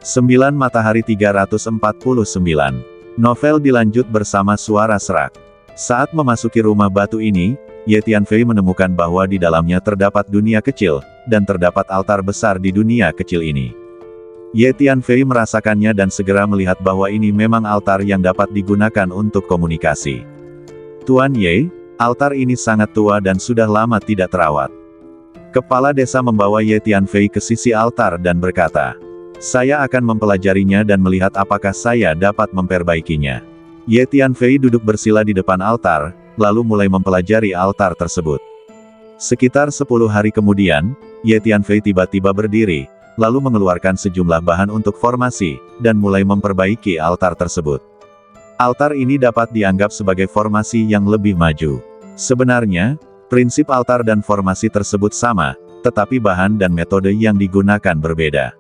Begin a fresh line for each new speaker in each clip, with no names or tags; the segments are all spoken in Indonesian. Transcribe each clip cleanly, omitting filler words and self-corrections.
9 Matahari 349. Novel dilanjut bersama suara serak. Saat memasuki rumah batu ini, Ye Tianfei menemukan bahwa di dalamnya terdapat dunia kecil, dan terdapat altar besar di dunia kecil ini. Ye Tianfei merasakannya dan segera melihat bahwa ini memang altar yang dapat digunakan untuk komunikasi. Tuan Ye, altar ini sangat tua dan sudah lama tidak terawat. Kepala desa membawa Ye Tianfei ke sisi altar dan berkata, "Saya akan mempelajarinya dan melihat apakah saya dapat memperbaikinya." Ye Tianfei duduk bersila di depan altar, lalu mulai mempelajari altar tersebut. Sekitar 10 hari kemudian, Ye Tianfei tiba-tiba berdiri, lalu mengeluarkan sejumlah bahan untuk formasi, dan mulai memperbaiki altar tersebut. Altar ini dapat dianggap sebagai formasi yang lebih maju. Sebenarnya, prinsip altar dan formasi tersebut sama, tetapi bahan dan metode yang digunakan berbeda.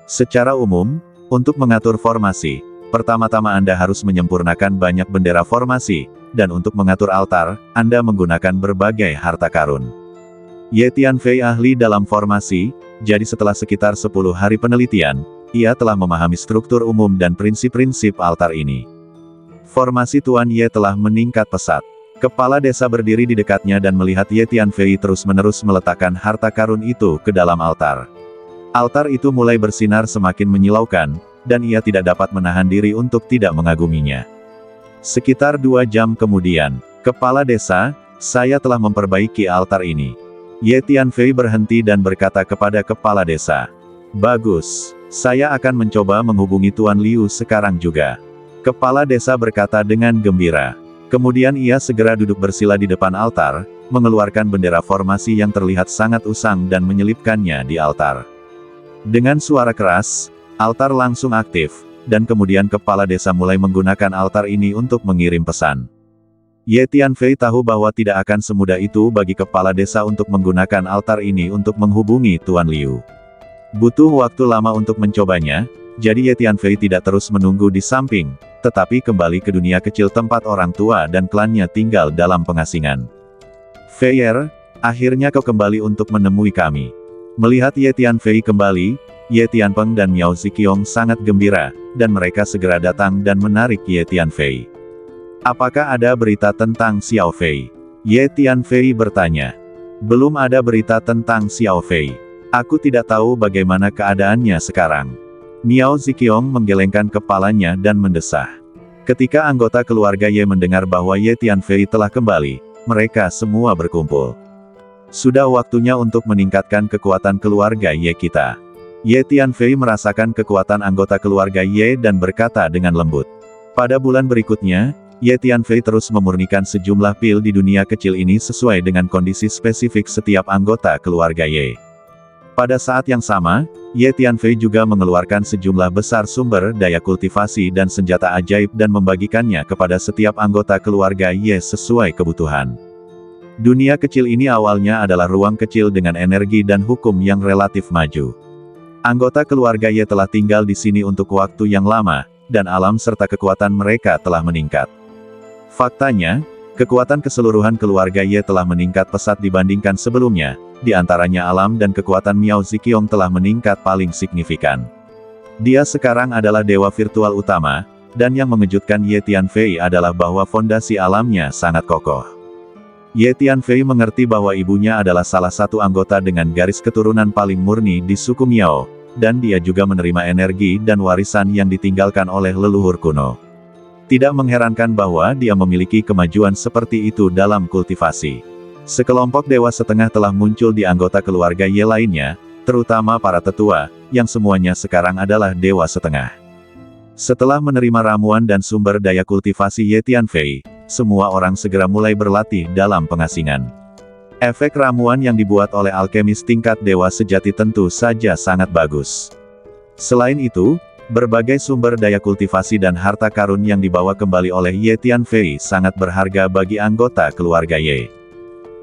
Secara umum, untuk mengatur formasi, pertama-tama Anda harus menyempurnakan banyak bendera formasi, dan untuk mengatur altar, Anda menggunakan berbagai harta karun. Ye Tianfei ahli dalam formasi, jadi setelah sekitar 10 hari penelitian, ia telah memahami struktur umum dan prinsip-prinsip altar ini. Formasi Tuan Ye telah meningkat pesat. Kepala desa berdiri di dekatnya dan melihat Ye Tianfei terus-menerus meletakkan harta karun itu ke dalam altar. Altar itu mulai bersinar semakin menyilaukan, dan ia tidak dapat menahan diri untuk tidak mengaguminya. Sekitar 2 jam kemudian, kepala desa, "Saya telah memperbaiki altar ini." Ye Tianfei berhenti dan berkata kepada kepala desa, "Bagus, saya akan mencoba menghubungi Tuan Liu sekarang juga." Kepala desa berkata dengan gembira. Kemudian ia segera duduk bersila di depan altar, mengeluarkan bendera formasi yang terlihat sangat usang dan menyelipkannya di altar. Dengan suara keras, altar langsung aktif, dan kemudian kepala desa mulai menggunakan altar ini untuk mengirim pesan. Ye Tianfei tahu bahwa tidak akan semudah itu bagi kepala desa untuk menggunakan altar ini untuk menghubungi Tuan Liu. Butuh waktu lama untuk mencobanya, jadi Ye Tianfei tidak terus menunggu di samping, tetapi kembali ke dunia kecil tempat orang tua dan klannya tinggal dalam pengasingan. "Feier, akhirnya kau kembali untuk menemui kami." Melihat Ye Tianfei kembali, Ye Tianpeng dan Miao Ziqiong sangat gembira, dan mereka segera datang dan menarik Ye Tianfei. "Apakah ada berita tentang Xiao Fei?" Ye Tianfei bertanya. "Belum ada berita tentang Xiao Fei. Aku tidak tahu bagaimana keadaannya sekarang." Miao Ziqiong menggelengkan kepalanya dan mendesah. Ketika anggota keluarga Ye mendengar bahwa Ye Tianfei telah kembali, mereka semua berkumpul. "Sudah waktunya untuk meningkatkan kekuatan keluarga Ye kita." Ye Tianfei merasakan kekuatan anggota keluarga Ye dan berkata dengan lembut. Pada bulan berikutnya, Ye Tianfei terus memurnikan sejumlah pil di dunia kecil ini sesuai dengan kondisi spesifik setiap anggota keluarga Ye. Pada saat yang sama, Ye Tianfei juga mengeluarkan sejumlah besar sumber daya kultivasi dan senjata ajaib dan membagikannya kepada setiap anggota keluarga Ye sesuai kebutuhan. Dunia kecil ini awalnya adalah ruang kecil dengan energi dan hukum yang relatif maju. Anggota keluarga Ye telah tinggal di sini untuk waktu yang lama, dan alam serta kekuatan mereka telah meningkat. Faktanya, kekuatan keseluruhan keluarga Ye telah meningkat pesat dibandingkan sebelumnya, di antaranya alam dan kekuatan Miao Ziqiong telah meningkat paling signifikan. Dia sekarang adalah dewa virtual utama, dan yang mengejutkan Ye Tianfei adalah bahwa fondasi alamnya sangat kokoh. Ye Tianfei mengerti bahwa ibunya adalah salah satu anggota dengan garis keturunan paling murni di suku Miao, dan dia juga menerima energi dan warisan yang ditinggalkan oleh leluhur kuno. Tidak mengherankan bahwa dia memiliki kemajuan seperti itu dalam kultivasi. Sekelompok dewa setengah telah muncul di anggota keluarga Ye lainnya, terutama para tetua, yang semuanya sekarang adalah dewa setengah. Setelah menerima ramuan dan sumber daya kultivasi Ye Tianfei, semua orang segera mulai berlatih dalam pengasingan. Efek ramuan yang dibuat oleh alkemis tingkat dewa sejati tentu saja sangat bagus. Selain itu, berbagai sumber daya kultivasi dan harta karun yang dibawa kembali oleh Ye Tianfei sangat berharga bagi anggota keluarga Ye.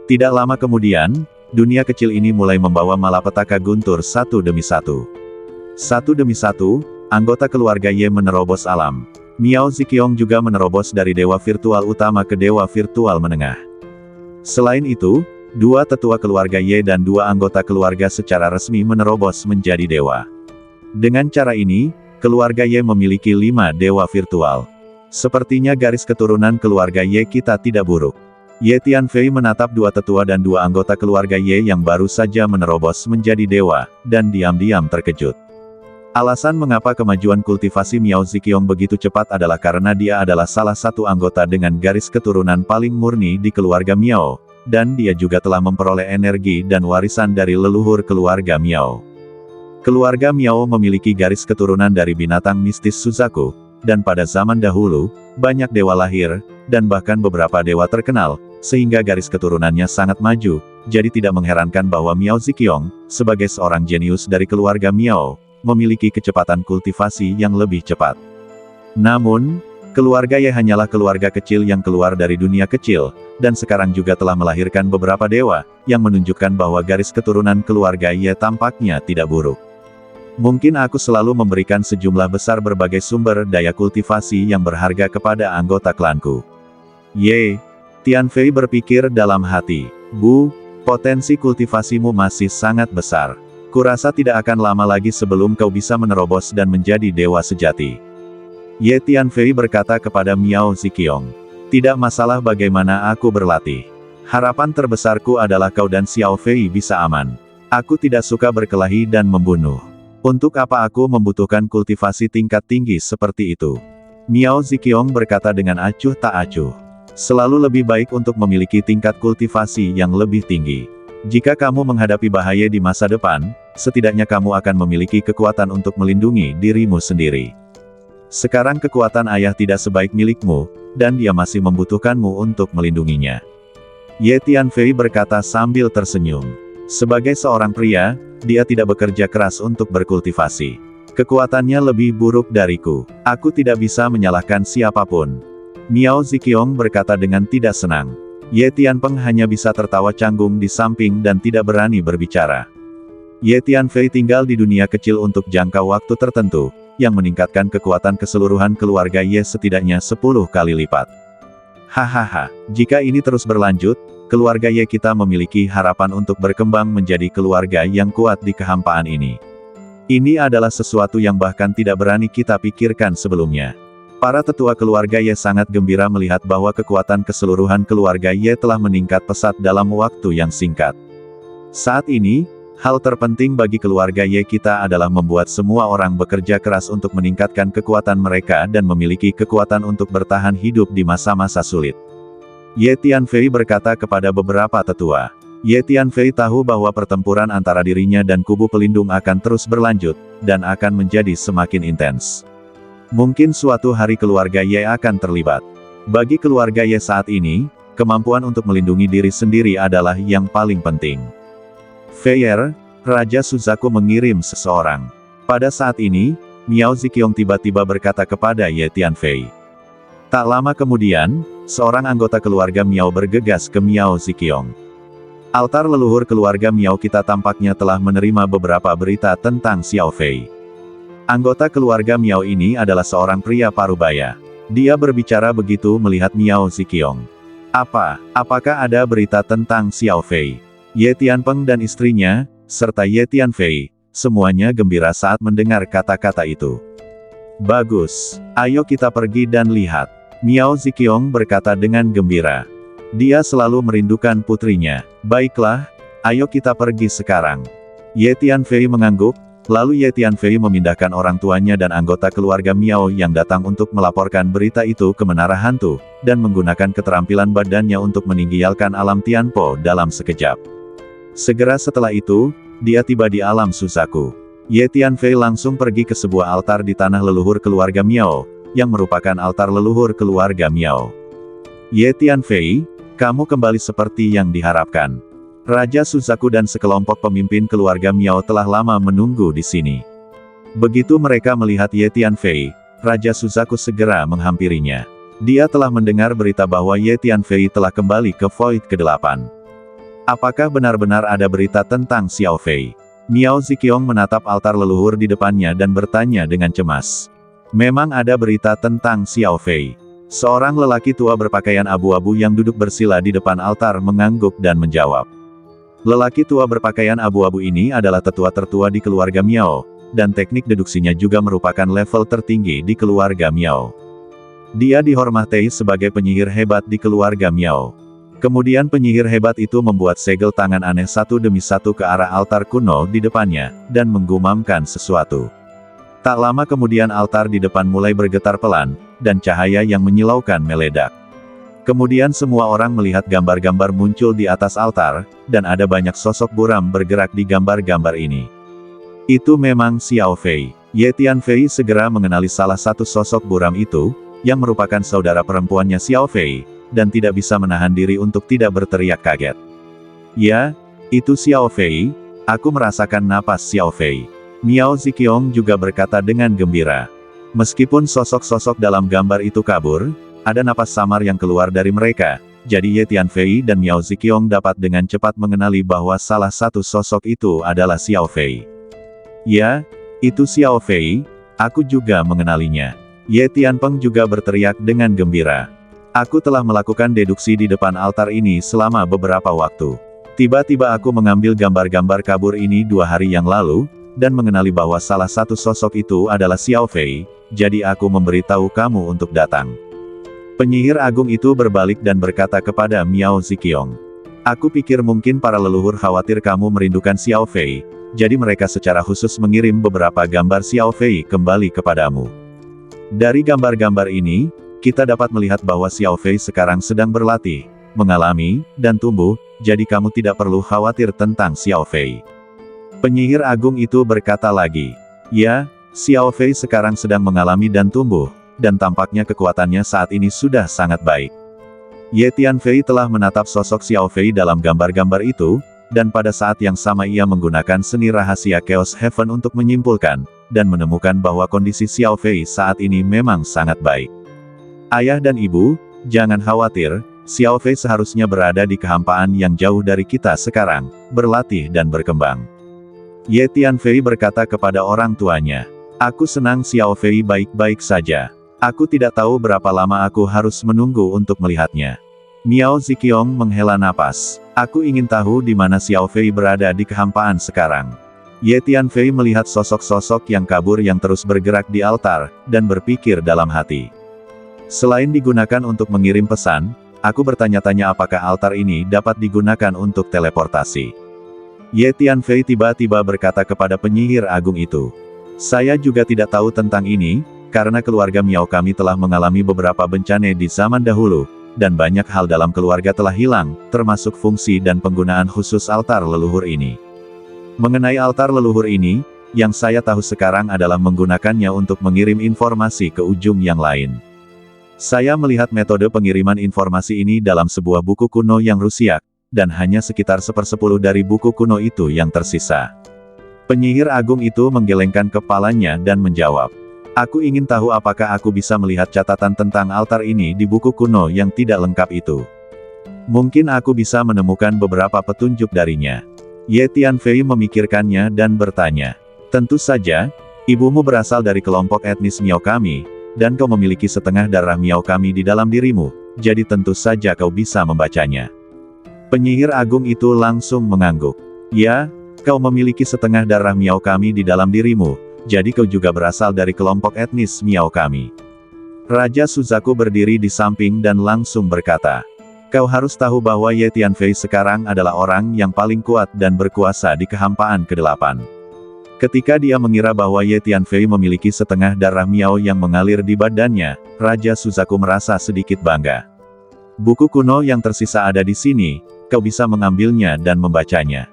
Tidak lama kemudian, dunia kecil ini mulai membawa malapetaka guntur satu demi satu. Satu demi satu, anggota keluarga Ye menerobos alam. Miao Ziqiong juga menerobos dari dewa virtual utama ke dewa virtual menengah. Selain itu, 2 tetua keluarga Ye dan 2 anggota keluarga secara resmi menerobos menjadi dewa. Dengan cara ini, keluarga Ye memiliki 5 dewa virtual. Sepertinya garis keturunan keluarga Ye kita tidak buruk. Ye Tianfei menatap 2 tetua dan 2 anggota keluarga Ye yang baru saja menerobos menjadi dewa, dan diam-diam terkejut. Alasan mengapa kemajuan kultivasi Miao Ziqiong begitu cepat adalah karena dia adalah salah satu anggota dengan garis keturunan paling murni di keluarga Miao, dan dia juga telah memperoleh energi dan warisan dari leluhur keluarga Miao. Keluarga Miao memiliki garis keturunan dari binatang mistis Suzaku, dan pada zaman dahulu, banyak dewa lahir, dan bahkan beberapa dewa terkenal, sehingga garis keturunannya sangat maju, jadi tidak mengherankan bahwa Miao Ziqiong, sebagai seorang jenius dari keluarga Miao, memiliki kecepatan kultivasi yang lebih cepat. Namun, keluarga Ye hanyalah keluarga kecil yang keluar dari dunia kecil, dan sekarang juga telah melahirkan beberapa dewa, yang menunjukkan bahwa garis keturunan keluarga Ye tampaknya tidak buruk. Mungkin aku selalu memberikan sejumlah besar berbagai sumber daya kultivasi yang berharga kepada anggota klanku. Ye, Tianfei berpikir dalam hati, Bu, potensi kultivasimu masih sangat besar. Kurasa tidak akan lama lagi sebelum kau bisa menerobos dan menjadi dewa sejati. Ye Tianfei berkata kepada Miao Ziqiong, tidak masalah bagaimana aku berlatih. Harapan terbesarku adalah kau dan Xiao Fei bisa aman. Aku tidak suka berkelahi dan membunuh. Untuk apa aku membutuhkan kultivasi tingkat tinggi seperti itu? Miao Ziqiong berkata dengan acuh tak acuh. Selalu lebih baik untuk memiliki tingkat kultivasi yang lebih tinggi. Jika kamu menghadapi bahaya di masa depan, setidaknya kamu akan memiliki kekuatan untuk melindungi dirimu sendiri. Sekarang kekuatan ayah tidak sebaik milikmu, dan dia masih membutuhkanmu untuk melindunginya. Ye Tianfei berkata sambil tersenyum. Sebagai seorang pria, dia tidak bekerja keras untuk berkultivasi. Kekuatannya lebih buruk dariku. Aku tidak bisa menyalahkan siapapun. Miao Ziqiong berkata dengan tidak senang. Ye Tianpeng hanya bisa tertawa canggung di samping dan tidak berani berbicara. Ye Tianfei tinggal di dunia kecil untuk jangka waktu tertentu, yang meningkatkan kekuatan keseluruhan keluarga Ye setidaknya 10 kali lipat. Hahaha, jika ini terus berlanjut, keluarga Ye kita memiliki harapan untuk berkembang menjadi keluarga yang kuat di kehampaan ini. Ini adalah sesuatu yang bahkan tidak berani kita pikirkan sebelumnya. Para tetua keluarga Ye sangat gembira melihat bahwa kekuatan keseluruhan keluarga Ye telah meningkat pesat dalam waktu yang singkat. Saat ini, hal terpenting bagi keluarga Ye kita adalah membuat semua orang bekerja keras untuk meningkatkan kekuatan mereka dan memiliki kekuatan untuk bertahan hidup di masa-masa sulit. Ye Tianfei berkata kepada beberapa tetua. Ye Tianfei tahu bahwa pertempuran antara dirinya dan kubu pelindung akan terus berlanjut, dan akan menjadi semakin intens. Mungkin suatu hari keluarga Ye akan terlibat. Bagi keluarga Ye saat ini, kemampuan untuk melindungi diri sendiri adalah yang paling penting. Feier, Raja Suzaku mengirim seseorang. Pada saat ini, Miao Ziqiong tiba-tiba berkata kepada Ye Tianfei. Tak lama kemudian, seorang anggota keluarga Miao bergegas ke Miao Ziqiong. Altar leluhur keluarga Miao kita tampaknya telah menerima beberapa berita tentang Xiao Fei. Anggota keluarga Miao ini adalah seorang pria parubaya. Dia berbicara begitu melihat Miao Ziqiong. Apakah ada berita tentang Xiao Fei? Ye Tianpeng dan istrinya, serta Ye Tianfei, semuanya gembira saat mendengar kata-kata itu. Bagus, ayo kita pergi dan lihat. Miao Ziqiong berkata dengan gembira. Dia selalu merindukan putrinya. Baiklah, ayo kita pergi sekarang. Ye Tianfei mengangguk. Lalu Ye Tianfei memindahkan orang tuanya dan anggota keluarga Miao yang datang untuk melaporkan berita itu ke Menara Hantu, dan menggunakan keterampilan badannya untuk meninggalkan alam Tianpo dalam sekejap. Segera setelah itu, dia tiba di alam Suzaku. Ye Tianfei langsung pergi ke sebuah altar di tanah leluhur keluarga Miao, yang merupakan altar leluhur keluarga Miao. Ye Tianfei, kamu kembali seperti yang diharapkan. Raja Suzaku dan sekelompok pemimpin keluarga Miao telah lama menunggu di sini. Begitu mereka melihat Ye Tianfei, Raja Suzaku segera menghampirinya. Dia telah mendengar berita bahwa Ye Tianfei telah kembali ke Void ke-8. Apakah benar-benar ada berita tentang Xiao Fei? Miao Ziqiong menatap altar leluhur di depannya dan bertanya dengan cemas. Memang ada berita tentang Xiao Fei. Seorang lelaki tua berpakaian abu-abu yang duduk bersila di depan altar mengangguk dan menjawab. Lelaki tua berpakaian abu-abu ini adalah tetua tertua di keluarga Miao, dan teknik deduksinya juga merupakan level tertinggi di keluarga Miao. Dia dihormati sebagai penyihir hebat di keluarga Miao. Kemudian penyihir hebat itu membuat segel tangan aneh satu demi satu ke arah altar kuno di depannya, dan menggumamkan sesuatu. Tak lama kemudian altar di depan mulai bergetar pelan, dan cahaya yang menyilaukan meledak. Kemudian semua orang melihat gambar-gambar muncul di atas altar, dan ada banyak sosok buram bergerak di gambar-gambar ini. Itu memang Xiao Fei. Ye Tianfei segera mengenali salah satu sosok buram itu, yang merupakan saudara perempuannya Xiao Fei, dan tidak bisa menahan diri untuk tidak berteriak kaget. Ya, itu Xiao Fei, aku merasakan napas Xiao Fei. Miao Ziqiong juga berkata dengan gembira. Meskipun sosok-sosok dalam gambar itu kabur, ada napas samar yang keluar dari mereka, jadi Ye Tianfei dan Miao Ziqiong dapat dengan cepat mengenali bahwa salah satu sosok itu adalah Xiao Fei. Ya, itu Xiao Fei, aku juga mengenalinya. Ye Tianpeng juga berteriak dengan gembira. Aku telah melakukan deduksi di depan altar ini selama beberapa waktu. Tiba-tiba aku mengambil gambar-gambar kabur ini 2 hari yang lalu, dan mengenali bahwa salah satu sosok itu adalah Xiao Fei, jadi aku memberitahu kamu untuk datang. Penyihir agung itu berbalik dan berkata kepada Miao Ziqiong. Aku pikir mungkin para leluhur khawatir kamu merindukan Xiao Fei, jadi mereka secara khusus mengirim beberapa gambar Xiao Fei kembali kepadamu. Dari gambar-gambar ini, kita dapat melihat bahwa Xiao Fei sekarang sedang berlatih, mengalami, dan tumbuh, jadi kamu tidak perlu khawatir tentang Xiao Fei. Penyihir agung itu berkata lagi. Ya, Xiao Fei sekarang sedang mengalami dan tumbuh, dan tampaknya kekuatannya saat ini sudah sangat baik. Ye Tianfei telah menatap sosok Xiao Fei dalam gambar-gambar itu, dan pada saat yang sama ia menggunakan seni rahasia Chaos Heaven untuk menyimpulkan, dan menemukan bahwa kondisi Xiao Fei saat ini memang sangat baik. Ayah dan ibu, jangan khawatir, Xiao Fei seharusnya berada di kehampaan yang jauh dari kita sekarang, berlatih dan berkembang. Ye Tianfei berkata kepada orang tuanya, aku senang Xiao Fei baik-baik saja. Aku tidak tahu berapa lama aku harus menunggu untuk melihatnya. Miao Ziqiong menghela napas. Aku ingin tahu di mana Xiao Fei berada di kehampaan sekarang. Ye Tianfei melihat sosok-sosok yang kabur yang terus bergerak di altar, dan berpikir dalam hati. Selain digunakan untuk mengirim pesan, aku bertanya-tanya apakah altar ini dapat digunakan untuk teleportasi. Ye Tianfei tiba-tiba berkata kepada penyihir agung itu. Saya juga tidak tahu tentang ini, karena keluarga Miao kami telah mengalami beberapa bencana di zaman dahulu, dan banyak hal dalam keluarga telah hilang, termasuk fungsi dan penggunaan khusus altar leluhur ini. Mengenai altar leluhur ini, yang saya tahu sekarang adalah menggunakannya untuk mengirim informasi ke ujung yang lain. Saya melihat metode pengiriman informasi ini dalam sebuah buku kuno yang rusiak, dan hanya sekitar 1/10 dari buku kuno itu yang tersisa. Penyihir agung itu menggelengkan kepalanya dan menjawab. Aku ingin tahu apakah aku bisa melihat catatan tentang altar ini di buku kuno yang tidak lengkap itu. Mungkin aku bisa menemukan beberapa petunjuk darinya. Ye Tianfei memikirkannya dan bertanya. Tentu saja, ibumu berasal dari kelompok etnis Miao kami, dan kau memiliki setengah darah Miao kami di dalam dirimu, jadi tentu saja kau bisa membacanya. Penyihir agung itu langsung mengangguk. Ya, kau memiliki setengah darah Miao kami di dalam dirimu, jadi kau juga berasal dari kelompok etnis Miao kami. Raja Suzaku berdiri di samping dan langsung berkata, kau harus tahu bahwa Ye Tianfei sekarang adalah orang yang paling kuat dan berkuasa di kehampaan ke-8. Ketika dia mengira bahwa Ye Tianfei memiliki setengah darah Miao yang mengalir di badannya, Raja Suzaku merasa sedikit bangga. Buku kuno yang tersisa ada di sini, kau bisa mengambilnya dan membacanya.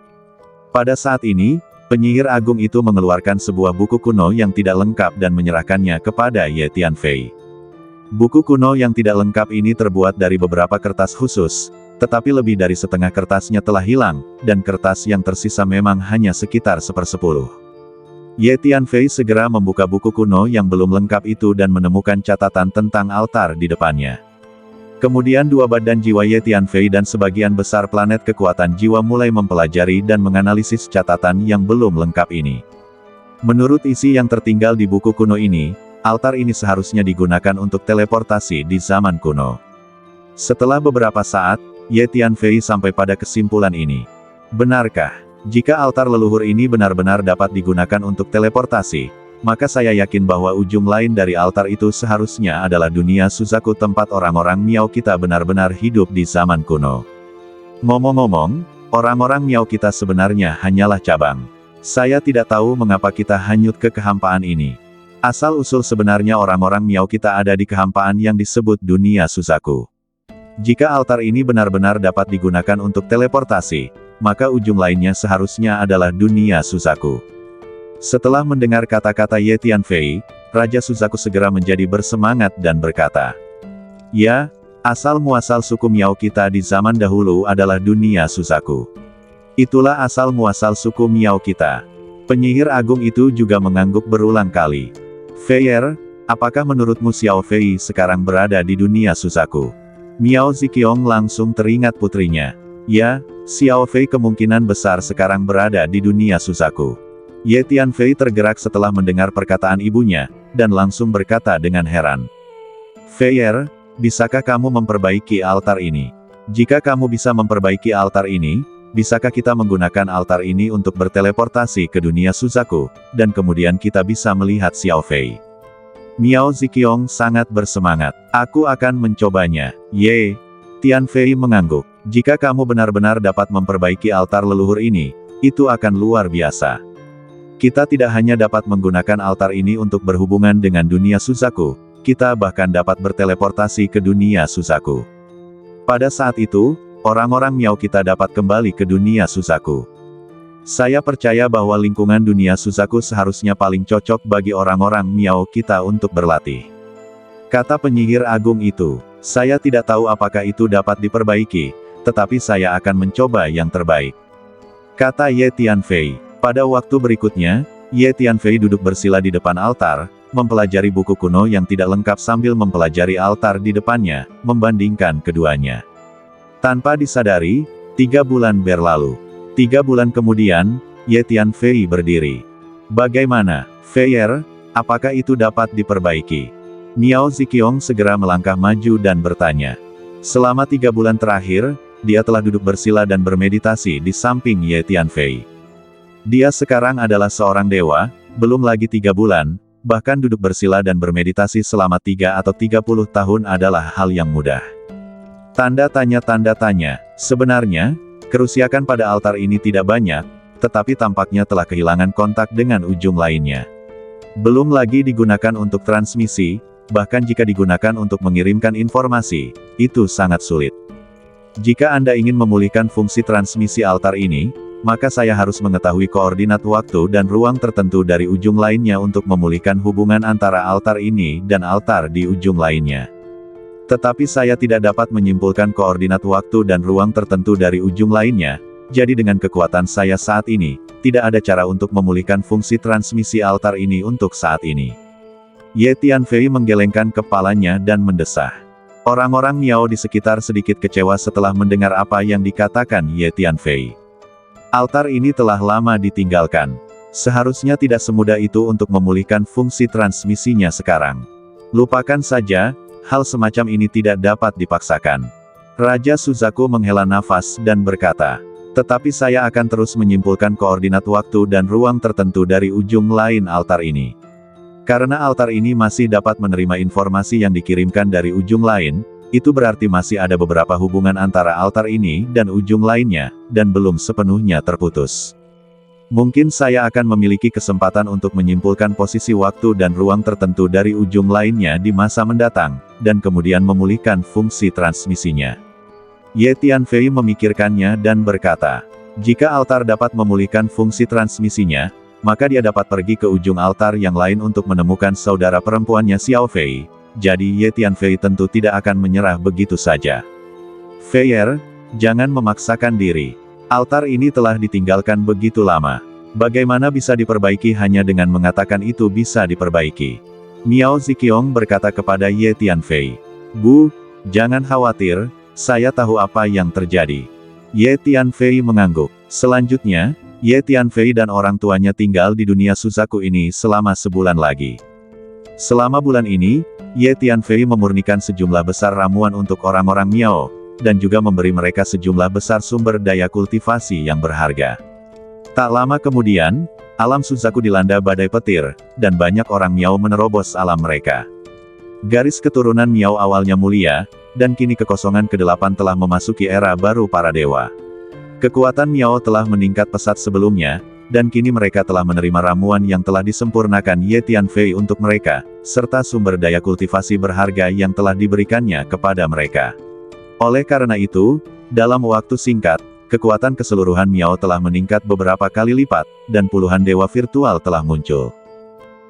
Pada saat ini, penyihir agung itu mengeluarkan sebuah buku kuno yang tidak lengkap dan menyerahkannya kepada Ye Tianfei. Buku kuno yang tidak lengkap ini terbuat dari beberapa kertas khusus, tetapi lebih dari setengah kertasnya telah hilang, dan kertas yang tersisa memang hanya sekitar 1/10. Ye Tianfei segera membuka buku kuno yang belum lengkap itu dan menemukan catatan tentang altar di depannya. Kemudian dua badan jiwa Ye Tianfei dan sebagian besar planet kekuatan jiwa mulai mempelajari dan menganalisis catatan yang belum lengkap ini. Menurut isi yang tertinggal di buku kuno ini, altar ini seharusnya digunakan untuk teleportasi di zaman kuno. Setelah beberapa saat, Ye Tianfei sampai pada kesimpulan ini. Benarkah? Jika altar leluhur ini benar-benar dapat digunakan untuk teleportasi, maka saya yakin bahwa ujung lain dari altar itu seharusnya adalah dunia Suzaku, tempat orang-orang Miao kita benar-benar hidup di zaman kuno. Ngomong-ngomong, orang-orang Miao kita sebenarnya hanyalah cabang. Saya tidak tahu mengapa kita hanyut ke kehampaan ini. Asal-usul sebenarnya orang-orang Miao kita ada di kehampaan yang disebut dunia Suzaku. Jika altar ini benar-benar dapat digunakan untuk teleportasi, maka ujung lainnya seharusnya adalah dunia Suzaku. Setelah mendengar kata-kata Ye Tianfei, Raja Suzaku segera menjadi bersemangat dan berkata, "Ya, asal-muasal suku Miao kita di zaman dahulu adalah dunia Suzaku. Itulah asal-muasal suku Miao kita." Penyihir agung itu juga mengangguk berulang kali. "Feier, apakah menurutmu Xiao Fei sekarang berada di dunia Suzaku?" Miao Ziqiong langsung teringat putrinya. "Ya, Xiao Fei kemungkinan besar sekarang berada di dunia Suzaku." Ye Tianfei tergerak setelah mendengar perkataan ibunya, dan langsung berkata dengan heran, "Feier, bisakah kamu memperbaiki altar ini? Jika kamu bisa memperbaiki altar ini, bisakah kita menggunakan altar ini untuk berteleportasi ke dunia Suzaku, dan kemudian kita bisa melihat Xiao Fei?" Miao Ziqiong sangat bersemangat. "Aku akan mencobanya." Ye Tianfei mengangguk. "Jika kamu benar-benar dapat memperbaiki altar leluhur ini, itu akan luar biasa. Kita tidak hanya dapat menggunakan altar ini untuk berhubungan dengan dunia Suzaku, kita bahkan dapat berteleportasi ke dunia Suzaku. Pada saat itu, orang-orang Miao kita dapat kembali ke dunia Suzaku. Saya percaya bahwa lingkungan dunia Suzaku seharusnya paling cocok bagi orang-orang Miao kita untuk berlatih," kata penyihir agung itu. "Saya tidak tahu apakah itu dapat diperbaiki, tetapi saya akan mencoba yang terbaik," kata Ye Tianfei. Pada waktu berikutnya, Ye Tianfei duduk bersila di depan altar, mempelajari buku kuno yang tidak lengkap sambil mempelajari altar di depannya, membandingkan keduanya. Tanpa disadari, 3 bulan berlalu. 3 bulan kemudian, Ye Tianfei berdiri. "Bagaimana, Feier? Apakah itu dapat diperbaiki?" Miao Ziqiong segera melangkah maju dan bertanya. Selama 3 bulan terakhir, dia telah duduk bersila dan bermeditasi di samping Ye Tianfei. Dia sekarang adalah seorang dewa, belum lagi 3 bulan, bahkan duduk bersila dan bermeditasi selama 3 atau 30 tahun adalah hal yang mudah. Tanda tanya, sebenarnya, kerusakan pada altar ini tidak banyak, tetapi tampaknya telah kehilangan kontak dengan ujung lainnya. Belum lagi digunakan untuk transmisi, bahkan jika digunakan untuk mengirimkan informasi, itu sangat sulit. Jika Anda ingin memulihkan fungsi transmisi altar ini, maka saya harus mengetahui koordinat waktu dan ruang tertentu dari ujung lainnya untuk memulihkan hubungan antara altar ini dan altar di ujung lainnya. Tetapi saya tidak dapat menyimpulkan koordinat waktu dan ruang tertentu dari ujung lainnya, jadi dengan kekuatan saya saat ini, tidak ada cara untuk memulihkan fungsi transmisi altar ini untuk saat ini. Ye Tianfei menggelengkan kepalanya dan mendesah. Orang-orang Miao di sekitar sedikit kecewa setelah mendengar apa yang dikatakan Ye Tianfei. Altar ini telah lama ditinggalkan. Seharusnya tidak semudah itu untuk memulihkan fungsi transmisinya sekarang. Lupakan saja, hal semacam ini tidak dapat dipaksakan. Raja Suzaku menghela nafas dan berkata, "Tetapi saya akan terus menyimpulkan koordinat waktu dan ruang tertentu dari ujung lain altar ini. Karena altar ini masih dapat menerima informasi yang dikirimkan dari ujung lain, itu berarti masih ada beberapa hubungan antara altar ini dan ujung lainnya, dan belum sepenuhnya terputus. Mungkin saya akan memiliki kesempatan untuk menyimpulkan posisi waktu dan ruang tertentu dari ujung lainnya di masa mendatang, dan kemudian memulihkan fungsi transmisinya." Ye Tianfei memikirkannya dan berkata, "Jika altar dapat memulihkan fungsi transmisinya, maka dia dapat pergi ke ujung altar yang lain untuk menemukan saudara perempuannya Xiao Fei. Jadi Ye Tianfei tentu tidak akan menyerah begitu saja. Feier, jangan memaksakan diri. Altar ini telah ditinggalkan begitu lama. Bagaimana bisa diperbaiki hanya dengan mengatakan itu bisa diperbaiki?" Miao Ziqiong berkata kepada Ye Tianfei. "Bu, jangan khawatir, saya tahu apa yang terjadi." Ye Tianfei mengangguk. Selanjutnya, Ye Tianfei dan orang tuanya tinggal di dunia Suzaku ini selama sebulan lagi. Selama bulan ini, Ye Tianfei memurnikan sejumlah besar ramuan untuk orang-orang Miao, dan juga memberi mereka sejumlah besar sumber daya kultivasi yang berharga. Tak lama kemudian, alam Suzaku dilanda badai petir, dan banyak orang Miao menerobos alam mereka. Garis keturunan Miao awalnya mulia, dan kini kekosongan ke-8 telah memasuki era baru para dewa. Kekuatan Miao telah meningkat pesat sebelumnya, dan kini mereka telah menerima ramuan yang telah disempurnakan Ye Tianfei untuk mereka, serta sumber daya kultivasi berharga yang telah diberikannya kepada mereka. Oleh karena itu, dalam waktu singkat, kekuatan keseluruhan Miao telah meningkat beberapa kali lipat, dan puluhan dewa virtual telah muncul.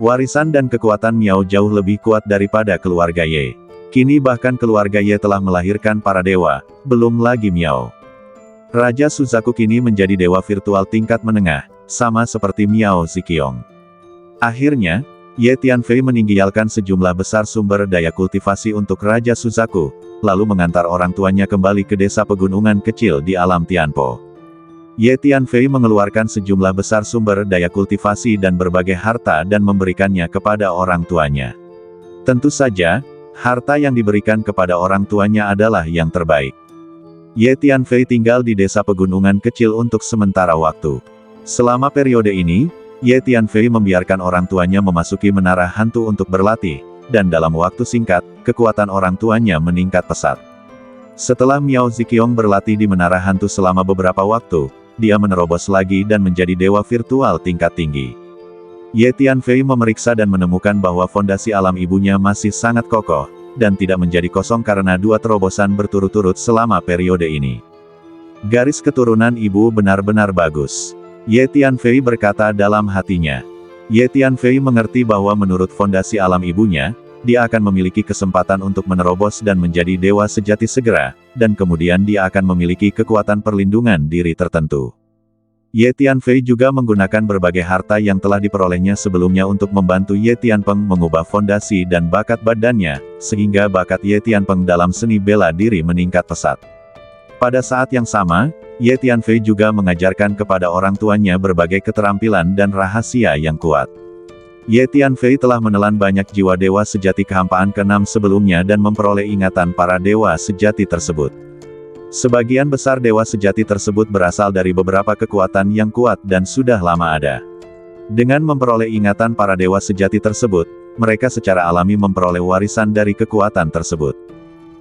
Warisan dan kekuatan Miao jauh lebih kuat daripada keluarga Ye. Kini bahkan keluarga Ye telah melahirkan para dewa, belum lagi Miao. Raja Suzaku kini menjadi dewa virtual tingkat menengah, sama seperti Miao Ziqiong. Akhirnya, Ye Tianfei meninggalkan sejumlah besar sumber daya kultivasi untuk Raja Suzaku, lalu mengantar orang tuanya kembali ke desa pegunungan kecil di alam Tianpo. Ye Tianfei mengeluarkan sejumlah besar sumber daya kultivasi dan berbagai harta dan memberikannya kepada orang tuanya. Tentu saja, harta yang diberikan kepada orang tuanya adalah yang terbaik. Ye Tianfei tinggal di desa pegunungan kecil untuk sementara waktu. Selama periode ini, Ye Tianfei membiarkan orang tuanya memasuki menara hantu untuk berlatih, dan dalam waktu singkat, kekuatan orang tuanya meningkat pesat. Setelah Miao Ziqiong berlatih di menara hantu selama beberapa waktu, dia menerobos lagi dan menjadi dewa virtual tingkat tinggi. Ye Tianfei memeriksa dan menemukan bahwa fondasi alam ibunya masih sangat kokoh, dan tidak menjadi kosong karena 2 terobosan berturut-turut selama periode ini. Garis keturunan ibu benar-benar bagus. Ye Tianfei berkata dalam hatinya. Ye Tianfei mengerti bahwa menurut fondasi alam ibunya, dia akan memiliki kesempatan untuk menerobos dan menjadi dewa sejati segera, dan kemudian dia akan memiliki kekuatan perlindungan diri tertentu. Ye Tianfei juga menggunakan berbagai harta yang telah diperolehnya sebelumnya untuk membantu Ye Tianpeng mengubah fondasi dan bakat badannya, sehingga bakat Ye Tianpeng dalam seni bela diri meningkat pesat. Pada saat yang sama, Ye Tianfei juga mengajarkan kepada orang tuanya berbagai keterampilan dan rahasia yang kuat. Ye Tianfei telah menelan banyak jiwa dewa sejati kehampaan ke-6 sebelumnya dan memperoleh ingatan para dewa sejati tersebut. Sebagian besar dewa sejati tersebut berasal dari beberapa kekuatan yang kuat dan sudah lama ada. Dengan memperoleh ingatan para dewa sejati tersebut, mereka secara alami memperoleh warisan dari kekuatan tersebut.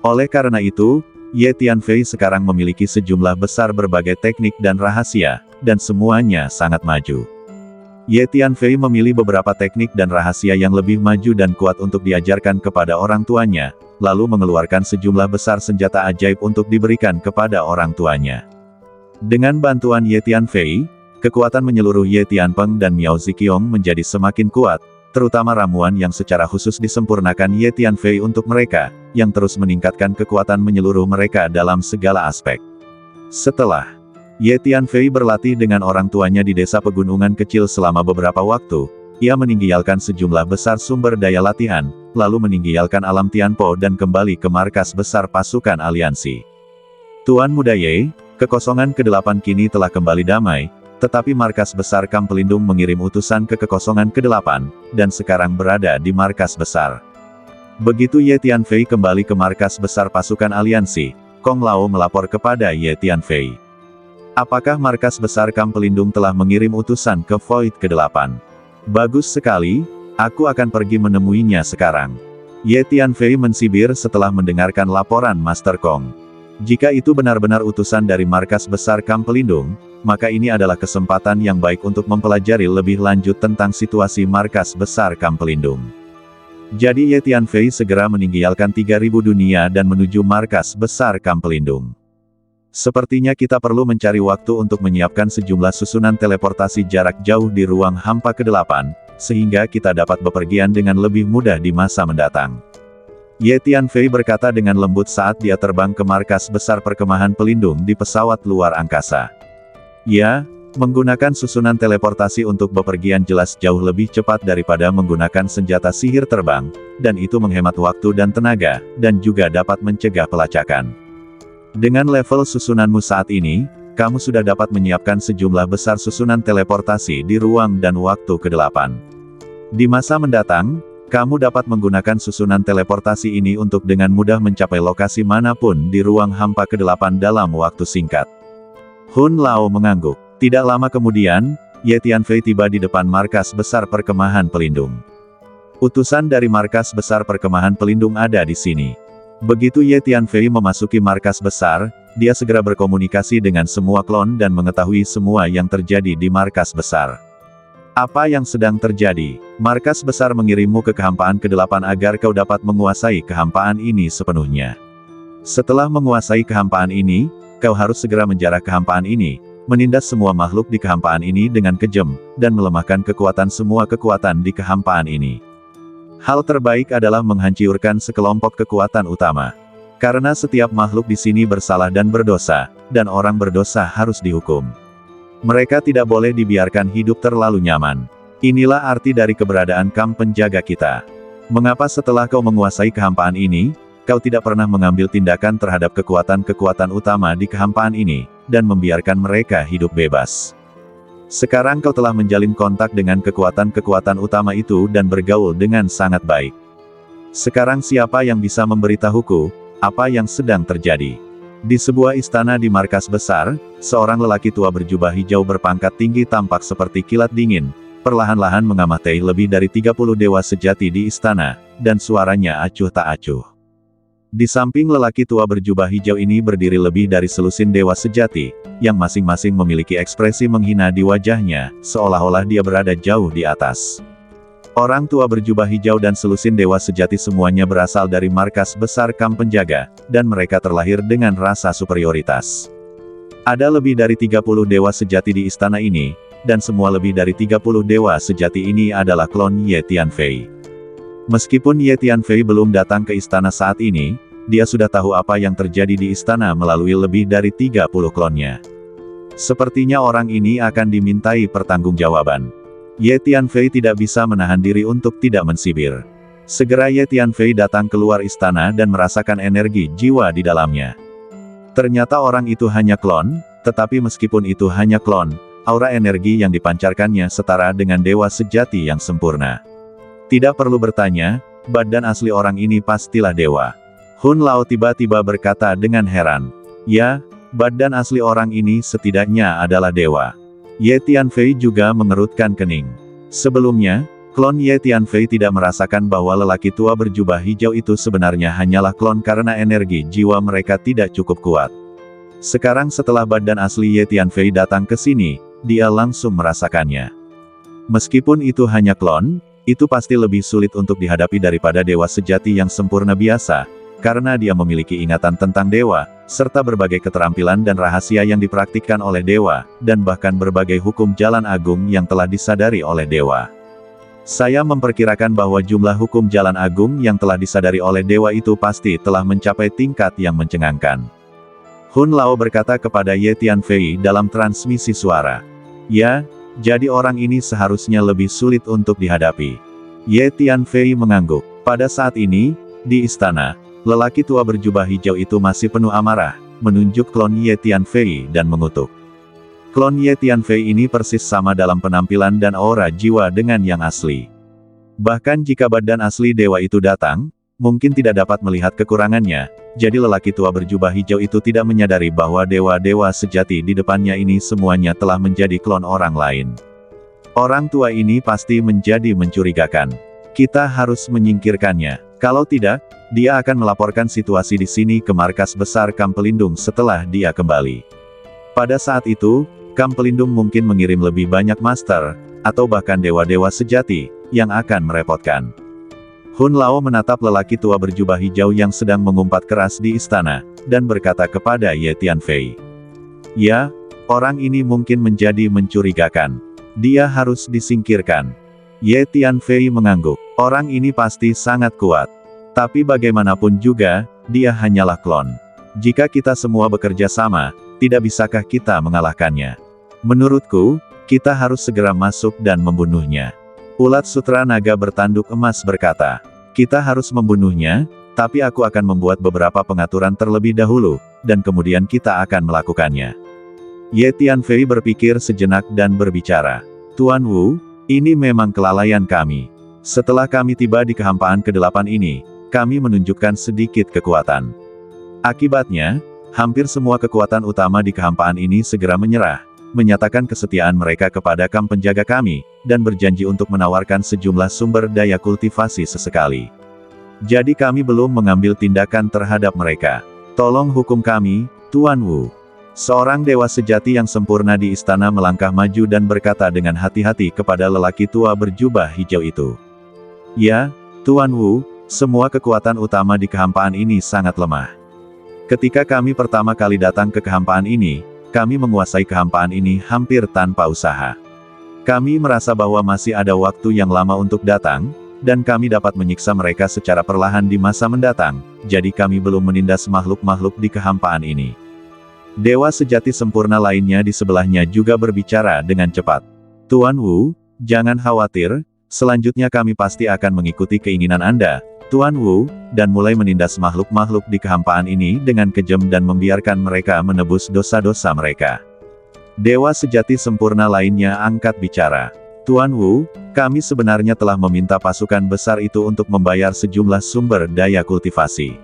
Oleh karena itu, Ye Tianfei sekarang memiliki sejumlah besar berbagai teknik dan rahasia, dan semuanya sangat maju. Ye Tianfei memilih beberapa teknik dan rahasia yang lebih maju dan kuat untuk diajarkan kepada orang tuanya, lalu mengeluarkan sejumlah besar senjata ajaib untuk diberikan kepada orang tuanya. Dengan bantuan Ye Tianfei, kekuatan menyeluruh Ye Tianpeng dan Miao Ziqiong menjadi semakin kuat, terutama ramuan yang secara khusus disempurnakan Ye Tianfei untuk mereka, yang terus meningkatkan kekuatan menyeluruh mereka dalam segala aspek. Setelah Ye Tianfei berlatih dengan orang tuanya di desa pegunungan kecil selama beberapa waktu, ia meninggalkan sejumlah besar sumber daya latihan, lalu meninggalkan alam Tianpo dan kembali ke markas besar pasukan aliansi. Tuan Muda Ye, kekosongan ke-8 kini telah kembali damai, tetapi markas besar Kam Pelindung mengirim utusan ke kekosongan ke-8, dan sekarang berada di markas besar. Begitu Ye Tianfei kembali ke markas besar pasukan aliansi, Kong Lao melapor kepada Ye Tianfei. Apakah markas besar Kam Pelindung telah mengirim utusan ke Void ke-8? Bagus sekali, aku akan pergi menemuinya sekarang. Ye Tianfei mensibir setelah mendengarkan laporan Master Kong. Jika itu benar-benar utusan dari markas besar Kam Pelindung, maka ini adalah kesempatan yang baik untuk mempelajari lebih lanjut tentang situasi markas besar Kam Pelindung. Jadi Ye Tianfei segera meninggalkan 3000 dunia dan menuju markas besar Kam Pelindung. Sepertinya kita perlu mencari waktu untuk menyiapkan sejumlah susunan teleportasi jarak jauh di ruang hampa ke-8, sehingga kita dapat bepergian dengan lebih mudah di masa mendatang. Ye Tianfei berkata dengan lembut saat dia terbang ke markas besar perkemahan pelindung di pesawat luar angkasa. Ya, menggunakan susunan teleportasi untuk bepergian jelas jauh lebih cepat daripada menggunakan senjata sihir terbang, dan itu menghemat waktu dan tenaga, dan juga dapat mencegah pelacakan. Dengan level susunanmu saat ini, kamu sudah dapat menyiapkan sejumlah besar susunan teleportasi di ruang dan waktu ke-8. Di masa mendatang, kamu dapat menggunakan susunan teleportasi ini untuk dengan mudah mencapai lokasi manapun di ruang hampa ke-8 dalam waktu singkat. Hun Lao mengangguk. Tidak lama kemudian, Ye Tianfei tiba di depan markas besar perkemahan pelindung. Utusan dari markas besar perkemahan pelindung ada di sini. Begitu Ye Tianfei memasuki markas besar, dia segera berkomunikasi dengan semua klon dan mengetahui semua yang terjadi di markas besar. Apa yang sedang terjadi? Markas besar mengirimmu ke kehampaan ke-8 agar kau dapat menguasai kehampaan ini sepenuhnya. Setelah menguasai kehampaan ini, kau harus segera menjarah kehampaan ini, menindas semua makhluk di kehampaan ini dengan kejam, dan melemahkan kekuatan semua kekuatan di kehampaan ini. Hal terbaik adalah menghancurkan sekelompok kekuatan utama. Karena setiap makhluk di sini bersalah dan berdosa, dan orang berdosa harus dihukum. Mereka tidak boleh dibiarkan hidup terlalu nyaman. Inilah arti dari keberadaan kamp penjaga kita. Mengapa setelah kau menguasai kehampaan ini, kau tidak pernah mengambil tindakan terhadap kekuatan-kekuatan utama di kehampaan ini, dan membiarkan mereka hidup bebas? Sekarang kau telah menjalin kontak dengan kekuatan-kekuatan utama itu dan bergaul dengan sangat baik. Sekarang siapa yang bisa memberitahuku, apa yang sedang terjadi? Di sebuah istana di markas besar, seorang lelaki tua berjubah hijau berpangkat tinggi tampak seperti kilat dingin, perlahan-lahan mengamati lebih dari 30 dewa sejati di istana, dan suaranya acuh tak acuh. Di samping lelaki tua berjubah hijau ini berdiri lebih dari selusin dewa sejati, yang masing-masing memiliki ekspresi menghina di wajahnya, seolah-olah dia berada jauh di atas. Orang tua berjubah hijau dan selusin dewa sejati semuanya berasal dari markas besar kamp penjaga, dan mereka terlahir dengan rasa superioritas. Ada lebih dari 30 dewa sejati di istana ini, dan semua lebih dari 30 dewa sejati ini adalah klon Ye Tianfei. Meskipun Ye Tianfei belum datang ke istana saat ini, dia sudah tahu apa yang terjadi di istana melalui lebih dari 30 klonnya. Sepertinya orang ini akan dimintai pertanggungjawaban. Ye Tianfei tidak bisa menahan diri untuk tidak mensibir. Segera Ye Tianfei datang keluar istana dan merasakan energi jiwa di dalamnya. Ternyata orang itu hanya klon, tetapi meskipun itu hanya klon, aura energi yang dipancarkannya setara dengan dewa sejati yang sempurna. Tidak perlu bertanya, badan asli orang ini pastilah dewa. Hun Lao tiba-tiba berkata dengan heran. Ya, badan asli orang ini setidaknya adalah dewa. Ye Tianfei juga mengerutkan kening. Sebelumnya, klon Ye Tianfei tidak merasakan bahwa lelaki tua berjubah hijau itu sebenarnya hanyalah klon karena energi jiwa mereka tidak cukup kuat. Sekarang setelah badan asli Ye Tianfei datang ke sini, dia langsung merasakannya. Meskipun itu hanya klon, itu pasti lebih sulit untuk dihadapi daripada dewa sejati yang sempurna biasa, karena dia memiliki ingatan tentang dewa, serta berbagai keterampilan dan rahasia yang dipraktikkan oleh dewa, dan bahkan berbagai hukum jalan agung yang telah disadari oleh dewa. Saya memperkirakan bahwa jumlah hukum jalan agung yang telah disadari oleh dewa itu pasti telah mencapai tingkat yang mencengangkan. Hun Lao berkata kepada Ye Tianfei dalam transmisi suara. Ya, jadi orang ini seharusnya lebih sulit untuk dihadapi. Ye Tianfei mengangguk. Pada saat ini, di istana, lelaki tua berjubah hijau itu masih penuh amarah, menunjuk klon Ye Tianfei dan mengutuk. Klon Ye Tianfei ini persis sama dalam penampilan dan aura jiwa dengan yang asli. Bahkan jika badan asli dewa itu datang, mungkin tidak dapat melihat kekurangannya, jadi lelaki tua berjubah hijau itu tidak menyadari bahwa dewa-dewa sejati di depannya ini semuanya telah menjadi klon orang lain. Orang tua ini pasti menjadi mencurigakan. Kita harus menyingkirkannya. Kalau tidak, dia akan melaporkan situasi di sini ke markas besar kamp pelindung setelah dia kembali. Pada saat itu, kamp pelindung mungkin mengirim lebih banyak master, atau bahkan dewa-dewa sejati, yang akan merepotkan. Hun Lao menatap lelaki tua berjubah hijau yang sedang mengumpat keras di istana, dan berkata kepada Ye Tianfei. Ya, orang ini mungkin menjadi mencurigakan. Dia harus disingkirkan. Ye Tianfei mengangguk. Orang ini pasti sangat kuat. Tapi bagaimanapun juga, dia hanyalah klon. Jika kita semua bekerja sama, tidak bisakah kita mengalahkannya? Menurutku, kita harus segera masuk dan membunuhnya. Ulat sutra naga bertanduk emas berkata, kita harus membunuhnya, tapi aku akan membuat beberapa pengaturan terlebih dahulu, dan kemudian kita akan melakukannya. Ye Tianfei berpikir sejenak dan berbicara. Tuan Wu, ini memang kelalaian kami. Setelah kami tiba di kehampaan ke-8 ini, kami menunjukkan sedikit kekuatan. Akibatnya, hampir semua kekuatan utama di kehampaan ini segera menyerah, menyatakan kesetiaan mereka kepada kamp penjaga kami, dan berjanji untuk menawarkan sejumlah sumber daya kultivasi sesekali. Jadi kami belum mengambil tindakan terhadap mereka. Tolong hukum kami, Tuan Wu. Seorang dewa sejati yang sempurna di istana melangkah maju dan berkata dengan hati-hati kepada lelaki tua berjubah hijau itu. Ya, Tuan Wu, semua kekuatan utama di kehampaan ini sangat lemah. Ketika kami pertama kali datang ke kehampaan ini, kami menguasai kehampaan ini hampir tanpa usaha. Kami merasa bahwa masih ada waktu yang lama untuk datang, dan kami dapat menyiksa mereka secara perlahan di masa mendatang, jadi kami belum menindas makhluk-makhluk di kehampaan ini. Dewa sejati sempurna lainnya di sebelahnya juga berbicara dengan cepat. Tuan Wu, jangan khawatir, selanjutnya kami pasti akan mengikuti keinginan Anda, Tuan Wu, dan mulai menindas makhluk-makhluk di kehampaan ini dengan kejam dan membiarkan mereka menebus dosa-dosa mereka. Dewa sejati sempurna lainnya angkat bicara. Tuan Wu, kami sebenarnya telah meminta pasukan besar itu untuk membayar sejumlah sumber daya kultivasi.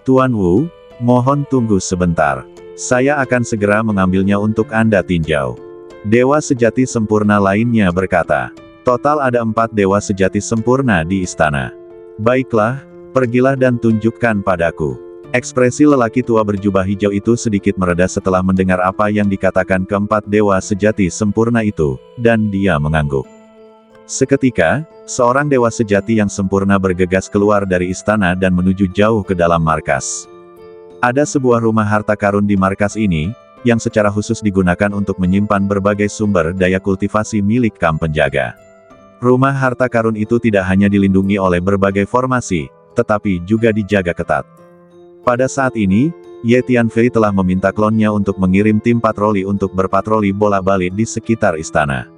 Tuan Wu, mohon tunggu sebentar. Saya akan segera mengambilnya untuk Anda tinjau. Dewa sejati sempurna lainnya berkata. Total ada 4 dewa sejati sempurna di istana. Baiklah, pergilah dan tunjukkan padaku. Ekspresi lelaki tua berjubah hijau itu sedikit mereda setelah mendengar apa yang dikatakan keempat dewa sejati sempurna itu, dan dia mengangguk. Seketika, seorang dewa sejati yang sempurna bergegas keluar dari istana dan menuju jauh ke dalam markas. Ada sebuah rumah harta karun di markas ini, yang secara khusus digunakan untuk menyimpan berbagai sumber daya kultivasi milik kamp penjaga. Rumah harta karun itu tidak hanya dilindungi oleh berbagai formasi, tetapi juga dijaga ketat. Pada saat ini, Ye Tianfei telah meminta klonnya untuk mengirim tim patroli untuk berpatroli bolak-balik di sekitar istana.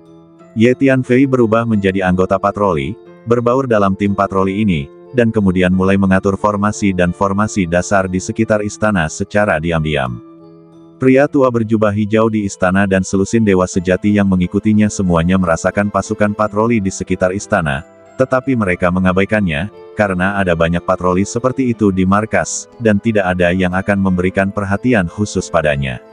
Ye Tianfei berubah menjadi anggota patroli, berbaur dalam tim patroli ini, dan kemudian mulai mengatur formasi dan formasi dasar di sekitar istana secara diam-diam. Pria tua berjubah hijau di istana dan selusin dewa sejati yang mengikutinya semuanya merasakan pasukan patroli di sekitar istana, tetapi mereka mengabaikannya, karena ada banyak patroli seperti itu di markas, dan tidak ada yang akan memberikan perhatian khusus padanya.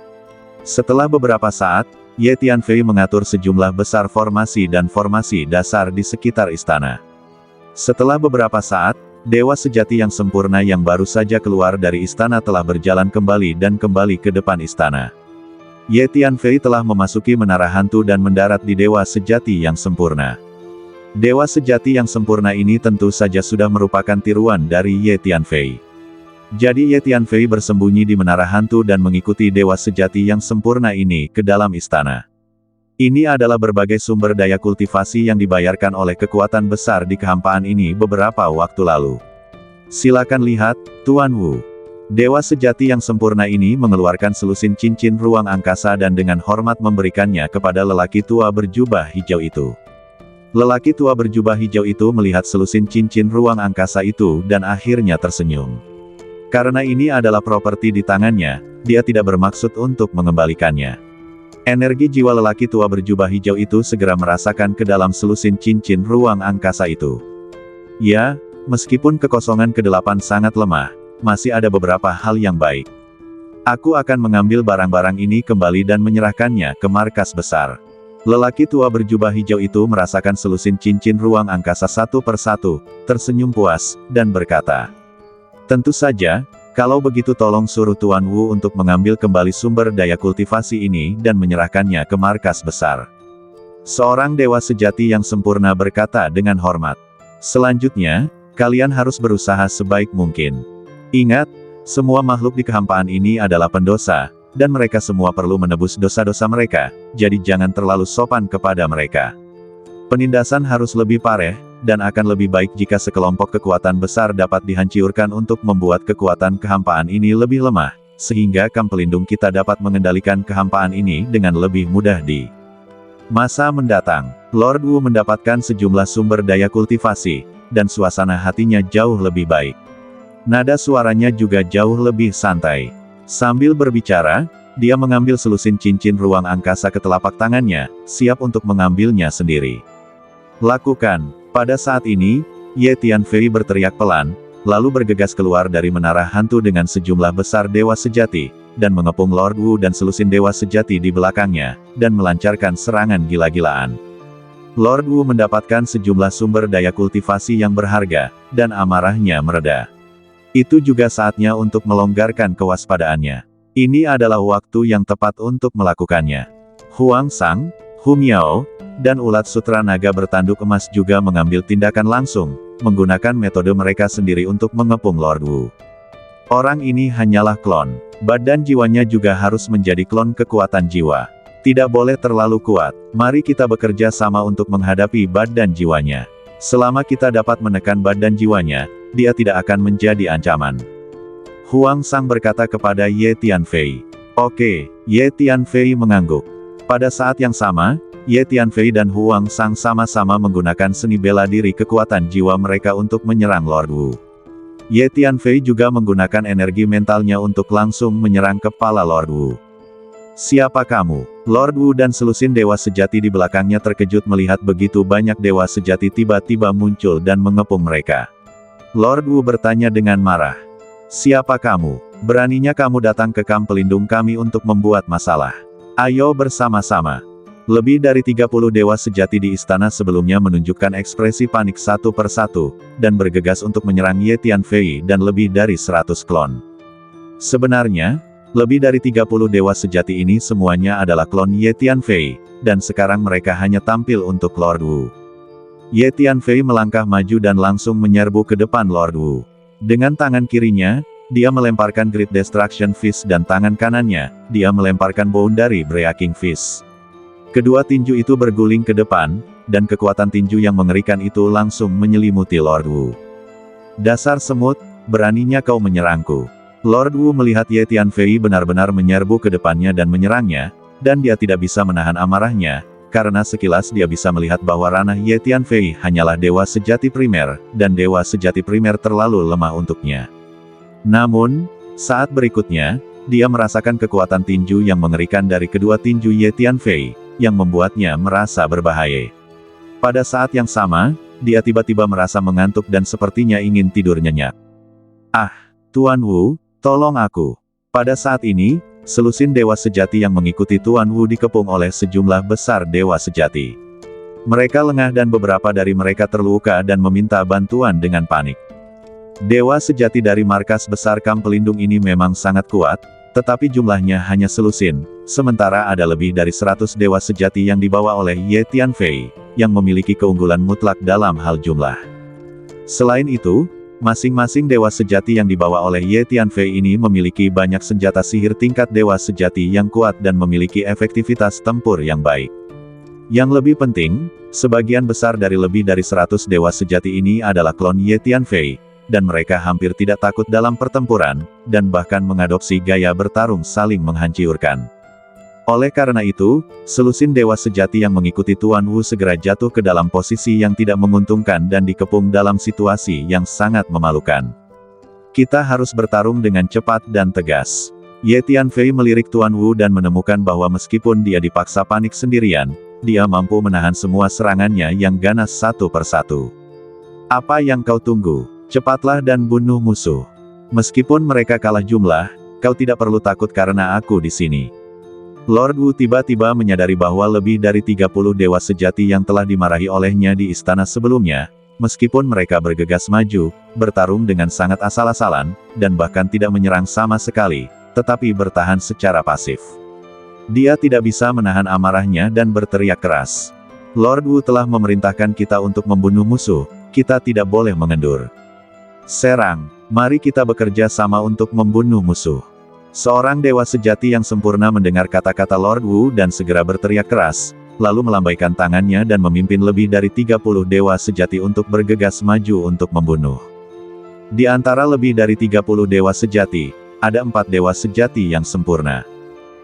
Setelah beberapa saat, Ye Tianfei mengatur sejumlah besar formasi dan formasi dasar di sekitar istana. Setelah beberapa saat, dewa sejati yang sempurna yang baru saja keluar dari istana telah berjalan kembali dan kembali ke depan istana. Ye Tianfei telah memasuki menara hantu dan mendarat di dewa sejati yang sempurna. Dewa sejati yang sempurna ini tentu saja sudah merupakan tiruan dari Ye Tianfei. Jadi Ye Tianfei bersembunyi di menara hantu dan mengikuti dewa sejati yang sempurna ini ke dalam istana. Ini adalah berbagai sumber daya kultivasi yang dibayarkan oleh kekuatan besar di kehampaan ini beberapa waktu lalu. Silakan lihat, Tuan Wu. Dewa sejati yang sempurna ini mengeluarkan selusin cincin ruang angkasa dan dengan hormat memberikannya kepada lelaki tua berjubah hijau itu. Lelaki tua berjubah hijau itu melihat selusin cincin ruang angkasa itu dan akhirnya tersenyum. Karena ini adalah properti di tangannya, dia tidak bermaksud untuk mengembalikannya. Energi jiwa lelaki tua berjubah hijau itu segera merasakan ke dalam selusin cincin ruang angkasa itu. Ya, meskipun kekosongan ke-8 sangat lemah, masih ada beberapa hal yang baik. Aku akan mengambil barang-barang ini kembali dan menyerahkannya ke markas besar. Lelaki tua berjubah hijau itu merasakan selusin cincin ruang angkasa satu persatu, tersenyum puas, dan berkata, "Tentu saja. Kalau begitu tolong suruh Tuan Wu untuk mengambil kembali sumber daya kultivasi ini dan menyerahkannya ke markas besar." Seorang dewa sejati yang sempurna berkata dengan hormat. Selanjutnya, kalian harus berusaha sebaik mungkin. Ingat, semua makhluk di kehampaan ini adalah pendosa, dan mereka semua perlu menebus dosa-dosa mereka, jadi jangan terlalu sopan kepada mereka. Penindasan harus lebih pareh, dan akan lebih baik jika sekelompok kekuatan besar dapat dihancurkan untuk membuat kekuatan kehampaan ini lebih lemah, sehingga kamp pelindung kita dapat mengendalikan kehampaan ini dengan lebih mudah di masa mendatang. Lord Wu mendapatkan sejumlah sumber daya kultivasi, dan suasana hatinya jauh lebih baik. Nada suaranya juga jauh lebih santai. Sambil berbicara, dia mengambil selusin cincin ruang angkasa ke telapak tangannya, siap untuk mengambilnya sendiri. Lakukan. Pada saat ini, Ye Tianfei berteriak pelan, lalu bergegas keluar dari menara hantu dengan sejumlah besar dewa sejati, dan mengepung Lord Wu dan selusin dewa sejati di belakangnya, dan melancarkan serangan gila-gilaan. Lord Wu mendapatkan sejumlah sumber daya kultivasi yang berharga, dan amarahnya mereda. Itu juga saatnya untuk melonggarkan kewaspadaannya. Ini adalah waktu yang tepat untuk melakukannya. Huang Sang, Hu Miao, dan ulat sutra naga bertanduk emas juga mengambil tindakan langsung, menggunakan metode mereka sendiri untuk mengepung Lord Wu. Orang ini hanyalah klon. Badan jiwanya juga harus menjadi klon kekuatan jiwa. Tidak boleh terlalu kuat. Mari kita bekerja sama untuk menghadapi badan jiwanya. Selama kita dapat menekan badan jiwanya, dia tidak akan menjadi ancaman. Huang Sang berkata kepada Ye Tianfei. Oke, Ye Tianfei mengangguk. Pada saat yang sama, Ye Tianfei dan Huang Sang sama-sama menggunakan seni bela diri kekuatan jiwa mereka untuk menyerang Lord Wu. Ye Tianfei juga menggunakan energi mentalnya untuk langsung menyerang kepala Lord Wu. Siapa kamu? Lord Wu dan selusin dewa sejati di belakangnya terkejut melihat begitu banyak dewa sejati tiba-tiba muncul dan mengepung mereka. Lord Wu bertanya dengan marah. Siapa kamu? Beraninya kamu datang ke kamp pelindung kami untuk membuat masalah. Ayo bersama-sama. Lebih dari 30 dewa sejati di istana sebelumnya menunjukkan ekspresi panik satu persatu, dan bergegas untuk menyerang Ye Tianfei dan lebih dari 100 klon. Sebenarnya, lebih dari 30 dewa sejati ini semuanya adalah klon Ye Tianfei, dan sekarang mereka hanya tampil untuk Lord Wu. Ye Tianfei melangkah maju dan langsung menyerbu ke depan Lord Wu. Dengan tangan kirinya, dia melemparkan Great Destruction Fist dan tangan kanannya, dia melemparkan Boundary Breaking Fist. Kedua tinju itu berguling ke depan, dan kekuatan tinju yang mengerikan itu langsung menyelimuti Lord Wu. Dasar semut, beraninya kau menyerangku. Lord Wu melihat Ye Tianfei benar-benar menyerbu ke depannya dan menyerangnya, dan dia tidak bisa menahan amarahnya, karena sekilas dia bisa melihat bahwa ranah Ye Tianfei hanyalah dewa sejati primer, dan dewa sejati primer terlalu lemah untuknya. Namun, saat berikutnya, dia merasakan kekuatan tinju yang mengerikan dari kedua tinju Ye Tianfei, yang membuatnya merasa berbahaya. Pada saat yang sama, dia tiba-tiba merasa mengantuk dan sepertinya ingin tidur nyenyak. Ah, Tuan Wu, tolong aku. Pada saat ini, selusin dewa sejati yang mengikuti Tuan Wu dikepung oleh sejumlah besar dewa sejati. Mereka lengah dan beberapa dari mereka terluka dan meminta bantuan dengan panik. Dewa sejati dari markas besar kamp pelindung ini memang sangat kuat, tetapi jumlahnya hanya selusin, sementara ada lebih dari 100 dewa sejati yang dibawa oleh Ye Tianfei, yang memiliki keunggulan mutlak dalam hal jumlah. Selain itu, masing-masing dewa sejati yang dibawa oleh Ye Tianfei ini memiliki banyak senjata sihir tingkat dewa sejati yang kuat dan memiliki efektivitas tempur yang baik. Yang lebih penting, sebagian besar dari lebih dari 100 dewa sejati ini adalah klon Ye Tianfei, dan mereka hampir tidak takut dalam pertempuran, dan bahkan mengadopsi gaya bertarung saling menghancurkan. Oleh karena itu, selusin dewa sejati yang mengikuti Tuan Wu segera jatuh ke dalam posisi yang tidak menguntungkan dan dikepung dalam situasi yang sangat memalukan. Kita harus bertarung dengan cepat dan tegas. Ye Tianfei melirik Tuan Wu dan menemukan bahwa meskipun dia dipaksa panik sendirian, dia mampu menahan semua serangannya yang ganas satu persatu. Apa yang kau tunggu? Cepatlah dan bunuh musuh. Meskipun mereka kalah jumlah, kau tidak perlu takut karena aku di sini. Lord Wu tiba-tiba menyadari bahwa lebih dari 30 dewa sejati yang telah dimarahi olehnya di istana sebelumnya, meskipun mereka bergegas maju, bertarung dengan sangat asal-asalan, dan bahkan tidak menyerang sama sekali, tetapi bertahan secara pasif. Dia tidak bisa menahan amarahnya dan berteriak keras. Lord Wu telah memerintahkan kita untuk membunuh musuh, kita tidak boleh mengendur. Serang, mari kita bekerja sama untuk membunuh musuh. Seorang dewa sejati yang sempurna mendengar kata-kata Lord Wu dan segera berteriak keras, lalu melambaikan tangannya dan memimpin lebih dari 30 dewa sejati untuk bergegas maju untuk membunuh. Di antara lebih dari 30 dewa sejati, ada 4 dewa sejati yang sempurna.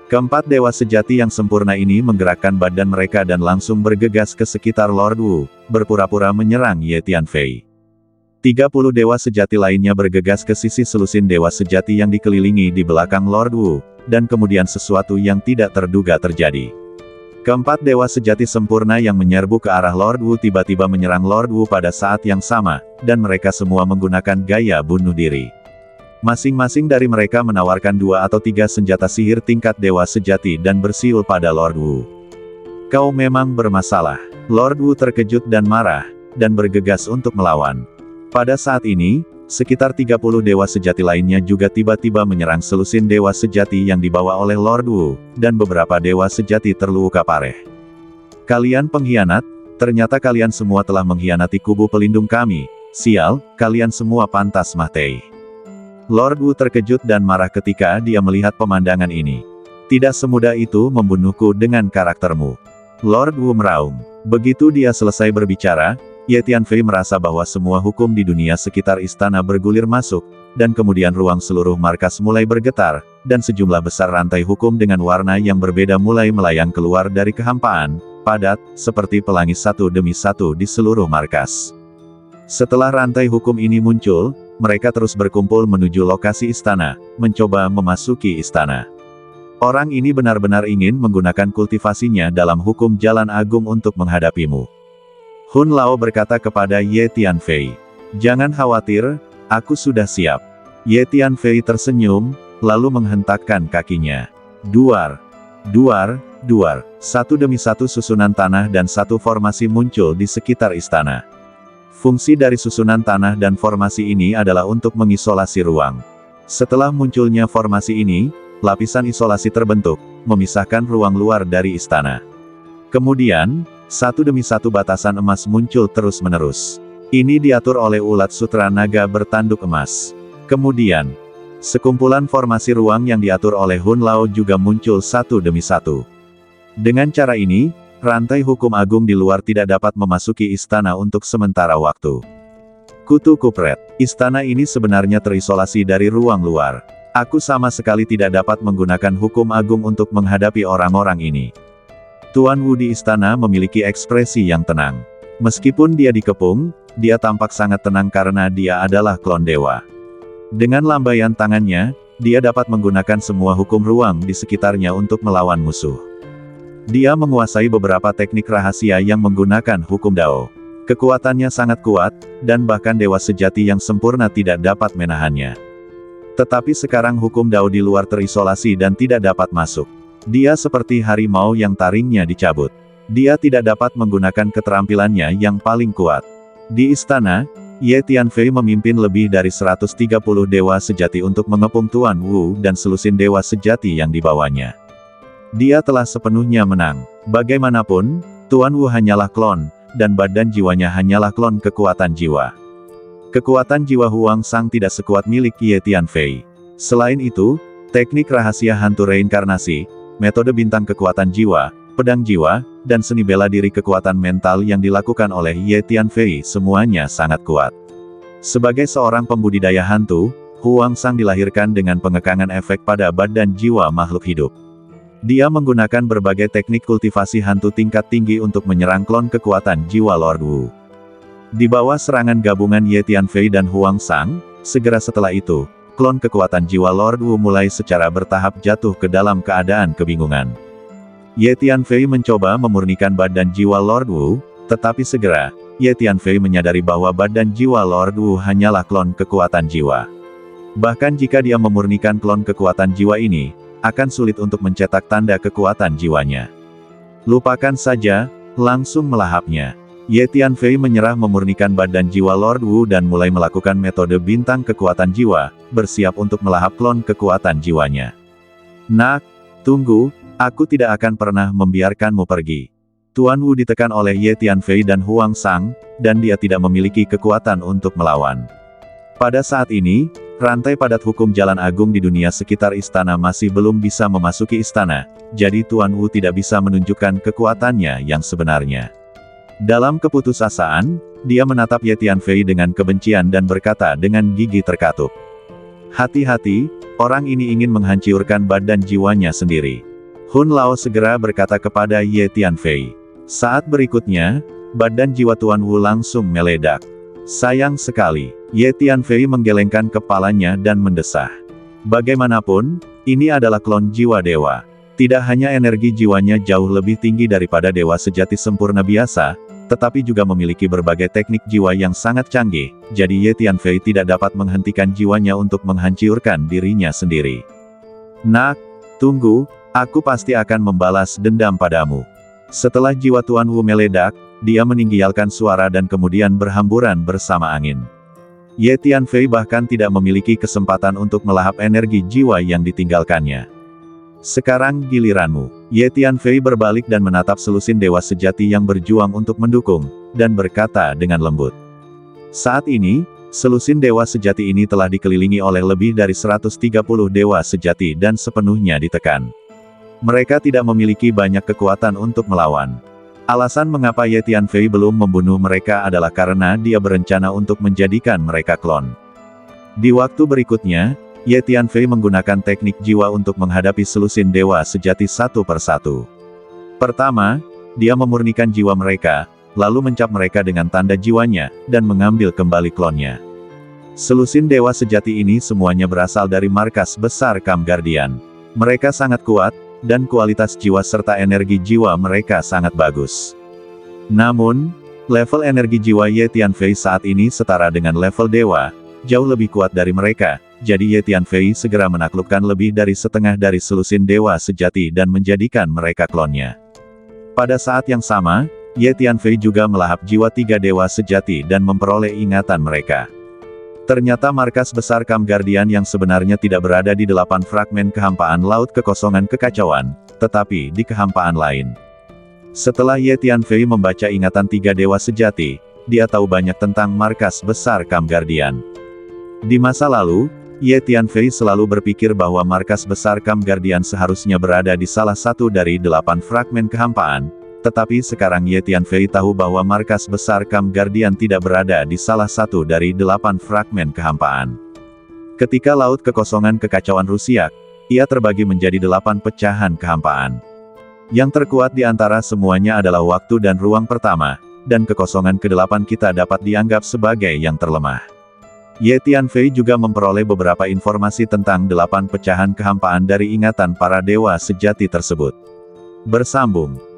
Keempat dewa sejati yang sempurna ini menggerakkan badan mereka dan langsung bergegas ke sekitar Lord Wu, berpura-pura menyerang Ye Tianfei. 30 dewa sejati lainnya bergegas ke sisi selusin dewa sejati yang dikelilingi di belakang Lord Wu, dan kemudian sesuatu yang tidak terduga terjadi. Keempat dewa sejati sempurna yang menyerbu ke arah Lord Wu tiba-tiba menyerang Lord Wu pada saat yang sama, dan mereka semua menggunakan gaya bunuh diri. Masing-masing dari mereka menawarkan 2 atau 3 senjata sihir tingkat dewa sejati dan bersiul pada Lord Wu. Kau memang bermasalah. Lord Wu terkejut dan marah, dan bergegas untuk melawan. Pada saat ini, sekitar 30 dewa sejati lainnya juga tiba-tiba menyerang selusin dewa sejati yang dibawa oleh Lord Wu, dan beberapa dewa sejati terluka parah. Kalian pengkhianat, ternyata kalian semua telah mengkhianati kubu pelindung kami. Sial, kalian semua pantas mati. Lord Wu terkejut dan marah ketika dia melihat pemandangan ini. Tidak semudah itu membunuhku dengan karaktermu. Lord Wu meraung. Begitu dia selesai berbicara, Ye Tianfei merasa bahwa semua hukum di dunia sekitar istana bergulir masuk, dan kemudian ruang seluruh markas mulai bergetar, dan sejumlah besar rantai hukum dengan warna yang berbeda mulai melayang keluar dari kehampaan, padat, seperti pelangi satu demi satu di seluruh markas. Setelah rantai hukum ini muncul, mereka terus berkumpul menuju lokasi istana, mencoba memasuki istana. Orang ini benar-benar ingin menggunakan kultivasinya dalam hukum jalan agung untuk menghadapimu. Hun Lao berkata kepada Ye Tianfei, "Jangan khawatir, aku sudah siap." Ye Tianfei tersenyum, lalu menghentakkan kakinya. Duar, duar, duar. Satu demi satu susunan tanah dan satu formasi muncul di sekitar istana. Fungsi dari susunan tanah dan formasi ini adalah untuk mengisolasi ruang. Setelah munculnya formasi ini, lapisan isolasi terbentuk, memisahkan ruang luar dari istana. Kemudian, satu demi satu batasan emas muncul terus-menerus. Ini diatur oleh ulat sutra naga bertanduk emas. Kemudian, sekumpulan formasi ruang yang diatur oleh Hun Lao juga muncul satu demi satu. Dengan cara ini, rantai hukum agung di luar tidak dapat memasuki istana untuk sementara waktu. Kutu kupret. Istana ini sebenarnya terisolasi dari ruang luar. Aku sama sekali tidak dapat menggunakan hukum agung untuk menghadapi orang-orang ini. Tuan Wu di istana memiliki ekspresi yang tenang. Meskipun dia dikepung, dia tampak sangat tenang karena dia adalah klon dewa. Dengan lambaian tangannya, dia dapat menggunakan semua hukum ruang di sekitarnya untuk melawan musuh. Dia menguasai beberapa teknik rahasia yang menggunakan hukum Dao. Kekuatannya sangat kuat, dan bahkan dewa sejati yang sempurna tidak dapat menahannya. Tetapi sekarang hukum Dao di luar terisolasi dan tidak dapat masuk. Dia seperti harimau yang taringnya dicabut. Dia tidak dapat menggunakan keterampilannya yang paling kuat. Di istana, Ye Tianfei memimpin lebih dari 130 dewa sejati untuk mengepung Tuan Wu dan selusin dewa sejati yang dibawanya. Dia telah sepenuhnya menang. Bagaimanapun, Tuan Wu hanyalah klon, dan badan jiwanya hanyalah klon kekuatan jiwa. Kekuatan jiwa Huang Sang tidak sekuat milik Ye Tianfei. Selain itu, teknik rahasia hantu reinkarnasi, metode bintang kekuatan jiwa, pedang jiwa, dan seni bela diri kekuatan mental yang dilakukan oleh Ye Tianfei semuanya sangat kuat. Sebagai seorang pembudidaya hantu, Huang Sang dilahirkan dengan pengekangan efek pada badan jiwa makhluk hidup. Dia menggunakan berbagai teknik kultivasi hantu tingkat tinggi untuk menyerang klon kekuatan jiwa Lord Wu. Di bawah serangan gabungan Ye Tianfei dan Huang Sang, segera setelah itu, klon kekuatan jiwa Lord Wu mulai secara bertahap jatuh ke dalam keadaan kebingungan. Ye Tianfei mencoba memurnikan badan jiwa Lord Wu, tetapi segera, Ye Tianfei menyadari bahwa badan jiwa Lord Wu hanyalah klon kekuatan jiwa. Bahkan jika dia memurnikan klon kekuatan jiwa ini, akan sulit untuk mencetak tanda kekuatan jiwanya. Lupakan saja, langsung melahapnya. Ye Tianfei menyerah memurnikan badan jiwa Lord Wu dan mulai melakukan metode bintang kekuatan jiwa, bersiap untuk melahap klon kekuatan jiwanya. Nak, tunggu, aku tidak akan pernah membiarkanmu pergi. Tuan Wu ditekan oleh Ye Tianfei dan Huang Sang, dan dia tidak memiliki kekuatan untuk melawan. Pada saat ini, rantai padat hukum jalan agung di dunia sekitar istana masih belum bisa memasuki istana, jadi Tuan Wu tidak bisa menunjukkan kekuatannya yang sebenarnya. Dalam keputusasaan, dia menatap Ye Tianfei dengan kebencian dan berkata dengan gigi terkatup. Hati-hati, orang ini ingin menghancurkan badan jiwanya sendiri. Hun Lao segera berkata kepada Ye Tianfei. Saat berikutnya, badan jiwa Tuan Wu langsung meledak. Sayang sekali, Ye Tianfei menggelengkan kepalanya dan mendesah. Bagaimanapun, ini adalah klon jiwa dewa. Tidak hanya energi jiwanya jauh lebih tinggi daripada dewa sejati sempurna biasa, tetapi juga memiliki berbagai teknik jiwa yang sangat canggih, jadi Ye Tianfei tidak dapat menghentikan jiwanya untuk menghancurkan dirinya sendiri. Nak, tunggu, aku pasti akan membalas dendam padamu. Setelah jiwa Tuan Wu meledak, dia meninggalkan suara dan kemudian berhamburan bersama angin. Ye Tianfei bahkan tidak memiliki kesempatan untuk melahap energi jiwa yang ditinggalkannya. Sekarang giliranmu. Ye Tianfei berbalik dan menatap selusin dewa sejati yang berjuang untuk mendukung, dan berkata dengan lembut. Saat ini, selusin dewa sejati ini telah dikelilingi oleh lebih dari 130 dewa sejati dan sepenuhnya ditekan. Mereka tidak memiliki banyak kekuatan untuk melawan. Alasan mengapa Ye Tianfei belum membunuh mereka adalah karena dia berencana untuk menjadikan mereka klon. Di waktu berikutnya, Ye Tianfei menggunakan teknik jiwa untuk menghadapi selusin dewa sejati satu persatu. Pertama, dia memurnikan jiwa mereka, lalu mencap mereka dengan tanda jiwanya, dan mengambil kembali klonnya. Selusin dewa sejati ini semuanya berasal dari markas besar Kam Guardian. Mereka sangat kuat, dan kualitas jiwa serta energi jiwa mereka sangat bagus. Namun, level energi jiwa Ye Tianfei saat ini setara dengan level dewa, jauh lebih kuat dari mereka, jadi Ye Tianfei segera menaklukkan lebih dari setengah dari selusin dewa sejati dan menjadikan mereka klonnya. Pada saat yang sama, Ye Tianfei juga melahap jiwa 3 dewa sejati dan memperoleh ingatan mereka. Ternyata markas besar Kam Guardian yang sebenarnya tidak berada di 8 fragmen kehampaan laut kekosongan kekacauan, tetapi di kehampaan lain. Setelah Ye Tianfei membaca ingatan 3 dewa sejati, dia tahu banyak tentang markas besar Kam Guardian. Di masa lalu, Ye Tianfei selalu berpikir bahwa markas besar Kam Guardian seharusnya berada di salah satu dari 8 fragmen kehampaan, tetapi sekarang Ye Tianfei tahu bahwa markas besar Kam Guardian tidak berada di salah satu dari 8 fragmen kehampaan. Ketika laut kekosongan kekacauan rusak, ia terbagi menjadi 8 pecahan kehampaan. Yang terkuat di antara semuanya adalah waktu dan ruang pertama, dan kekosongan ke-8 kita dapat dianggap sebagai yang terlemah. Ye Tianfei juga memperoleh beberapa informasi tentang 8 pecahan kehampaan dari ingatan para dewa sejati tersebut. Bersambung.